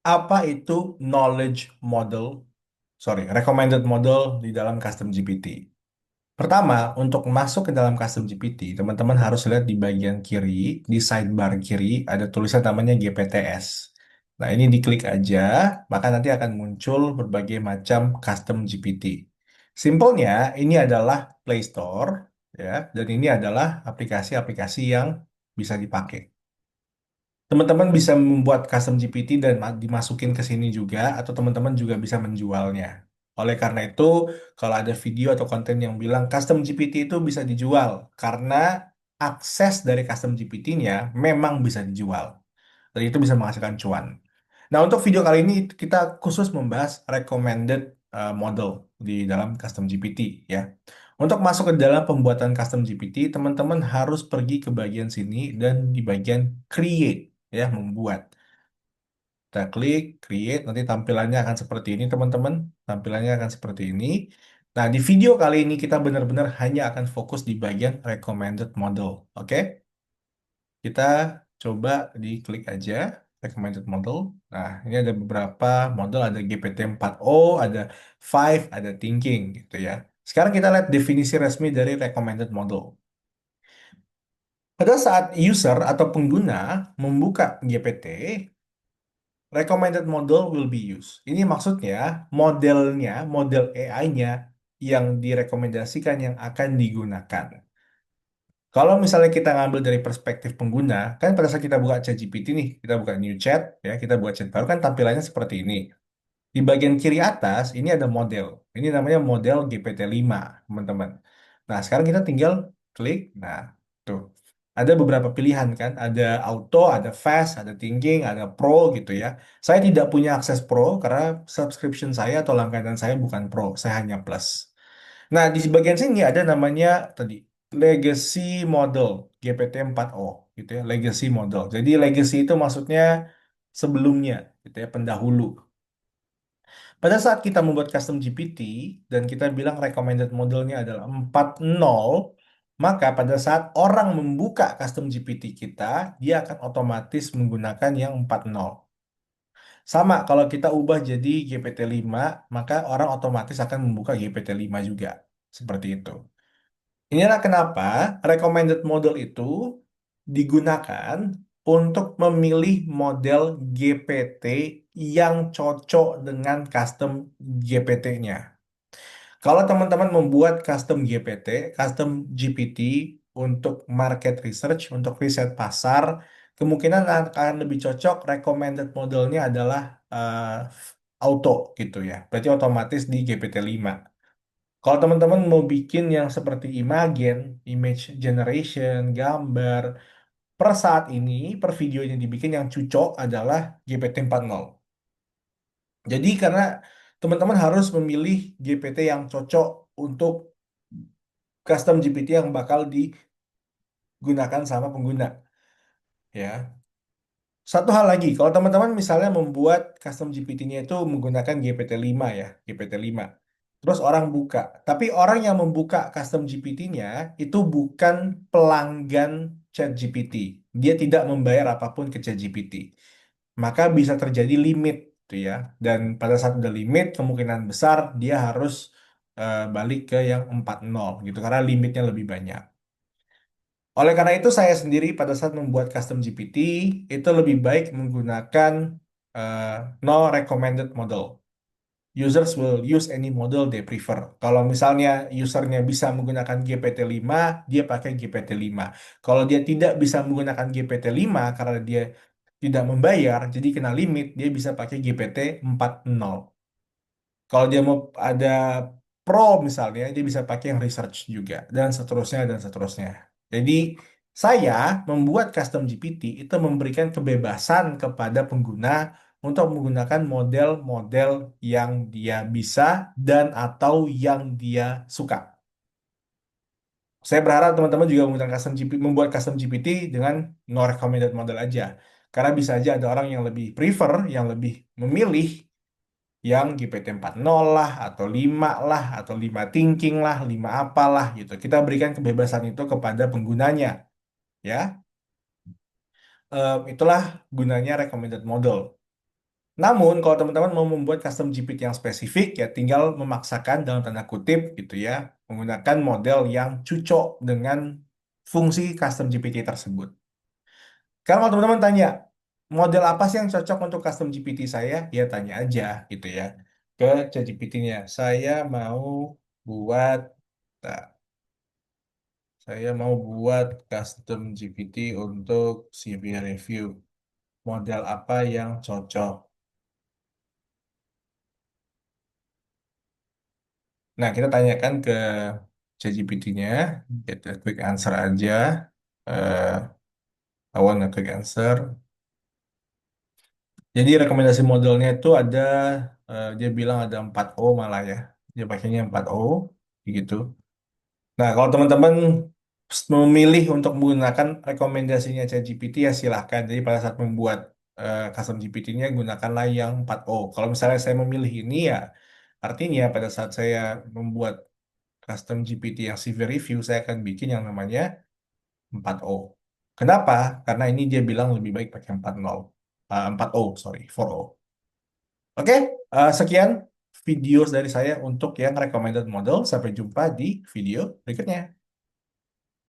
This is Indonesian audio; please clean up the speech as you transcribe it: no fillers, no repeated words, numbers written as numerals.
Apa itu knowledge model? Sorry, recommended model di dalam custom GPT. Pertama, untuk masuk ke dalam custom GPT, teman-teman harus lihat di bagian kiri, di sidebar kiri, ada tulisan namanya GPTS. Nah, ini diklik aja, maka nanti akan muncul berbagai macam custom GPT. Simpelnya, ini adalah Play Store, ya, dan ini adalah aplikasi-aplikasi yang bisa dipakai. Teman-teman bisa membuat custom GPT dan dimasukin ke sini juga, atau teman-teman juga bisa menjualnya. Oleh karena itu, kalau ada video atau konten yang bilang custom GPT itu bisa dijual, karena akses dari custom GPT-nya memang bisa dijual. Dan itu bisa menghasilkan cuan. Nah, untuk video kali ini kita khusus membahas recommended model di dalam custom GPT ya. Untuk masuk ke dalam pembuatan custom GPT, teman-teman harus pergi ke bagian sini dan di bagian create ya, membuat. Kita klik create, nanti tampilannya akan seperti ini teman-teman. Tampilannya akan seperti ini. Nah, di video kali ini kita benar-benar hanya akan fokus di bagian recommended model. Oke? Kita coba diklik aja recommended model. Nah, ini ada beberapa model, ada GPT-4o, ada Five, ada Thinking gitu ya. Sekarang kita lihat definisi resmi dari recommended model. Pada saat user atau pengguna membuka GPT, recommended model will be used. Ini maksudnya modelnya, model AI-nya yang direkomendasikan yang akan digunakan. Kalau misalnya kita ngambil dari perspektif pengguna, kan pada saat kita buka ChatGPT nih, kita buka new chat, ya, kita buat chat baru kan tampilannya seperti ini. Di bagian kiri atas ini ada model. Ini namanya model GPT-5, teman-teman. Nah, sekarang kita tinggal klik. Nah, tuh. Ada beberapa pilihan kan, ada auto, ada fast, ada thinking, ada pro gitu ya. Saya tidak punya akses pro karena subscription saya atau langganan saya bukan pro, saya hanya plus. Nah, di bagian sini ada namanya tadi legacy model GPT-4o gitu ya, legacy model. Jadi legacy itu maksudnya sebelumnya gitu ya, pendahulu. Pada saat kita membuat custom GPT dan kita bilang recommended modelnya adalah 4.0, maka pada saat orang membuka custom GPT kita, dia akan otomatis menggunakan yang 4.0. Sama kalau kita ubah jadi GPT-5, maka orang otomatis akan membuka GPT-5 juga. Seperti itu. Inilah kenapa recommended model itu digunakan untuk memilih model GPT yang cocok dengan custom GPT-nya. Kalau teman-teman membuat custom GPT, custom GPT untuk market research, untuk riset pasar, kemungkinan akan lebih cocok recommended modelnya adalah auto gitu ya. Berarti otomatis di GPT-5. Kalau teman-teman mau bikin yang seperti Imagen, image generation, gambar, per saat ini, per video yang dibikin yang cocok adalah GPT-40. Jadi karena teman-teman harus memilih GPT yang cocok untuk custom GPT yang bakal digunakan sama pengguna. Ya. Satu hal lagi, kalau teman-teman misalnya membuat custom GPT-nya itu menggunakan GPT-5 ya, GPT-5. Terus orang buka, tapi orang yang membuka custom GPT-nya itu bukan pelanggan ChatGPT. Dia tidak membayar apapun ke ChatGPT. Maka bisa terjadi limit tuh ya. Dan pada saat udah limit, kemungkinan besar dia harus balik ke yang 4.0 gitu karena limitnya lebih banyak. Oleh karena itu, saya sendiri pada saat membuat custom GPT itu lebih baik menggunakan eh, no recommended model. Users will use any model they prefer. Kalau misalnya usernya bisa menggunakan GPT-5, dia pakai GPT-5. Kalau dia tidak bisa menggunakan GPT-5 karena dia tidak membayar, jadi kena limit, dia bisa pakai GPT 4.0. Kalau dia mau ada pro misalnya, dia bisa pakai yang research juga, dan seterusnya, dan seterusnya. Jadi, saya membuat custom GPT itu memberikan kebebasan kepada pengguna untuk menggunakan model-model yang dia bisa dan atau yang dia suka. Saya berharap teman-teman juga menggunakan custom GPT, membuat custom GPT dengan no recommended model aja. Karena bisa aja ada orang yang lebih prefer, yang lebih memilih yang GPT-40 lah, atau 5 lah, atau 5 thinking lah, 5 apalah gitu. Kita berikan kebebasan itu kepada penggunanya, ya. Itulah gunanya recommended model. Namun, kalau teman-teman mau membuat custom GPT yang spesifik, ya tinggal memaksakan dalam tanda kutip gitu ya, menggunakan model yang cocok dengan fungsi custom GPT tersebut. Kalau teman-teman tanya, model apa sih yang cocok untuk custom GPT saya? Ya tanya aja gitu ya ke ChatGPT-nya. Mau buat, nah, saya mau buat custom GPT untuk CV review. Model apa yang cocok? Nah, kita tanyakan ke ChatGPT-nya, kita klik answer aja. Eh, I want a quick answer. Jadi rekomendasi modelnya itu ada, dia bilang ada 4O malah ya. Dia pakainya 4O, gitu. Nah, kalau teman-teman memilih untuk menggunakan rekomendasinya ChatGPT ya silahkan. Jadi pada saat membuat custom GPT-nya gunakanlah yang 4O. Kalau misalnya saya memilih ini ya, artinya pada saat saya membuat custom GPT yang CV review, saya akan bikin yang namanya 4O. Kenapa? Karena ini dia bilang lebih baik pakai 40. 4O, sorry, 4O. Oke, sekian video dari saya untuk yang recommended model. Sampai jumpa di video berikutnya.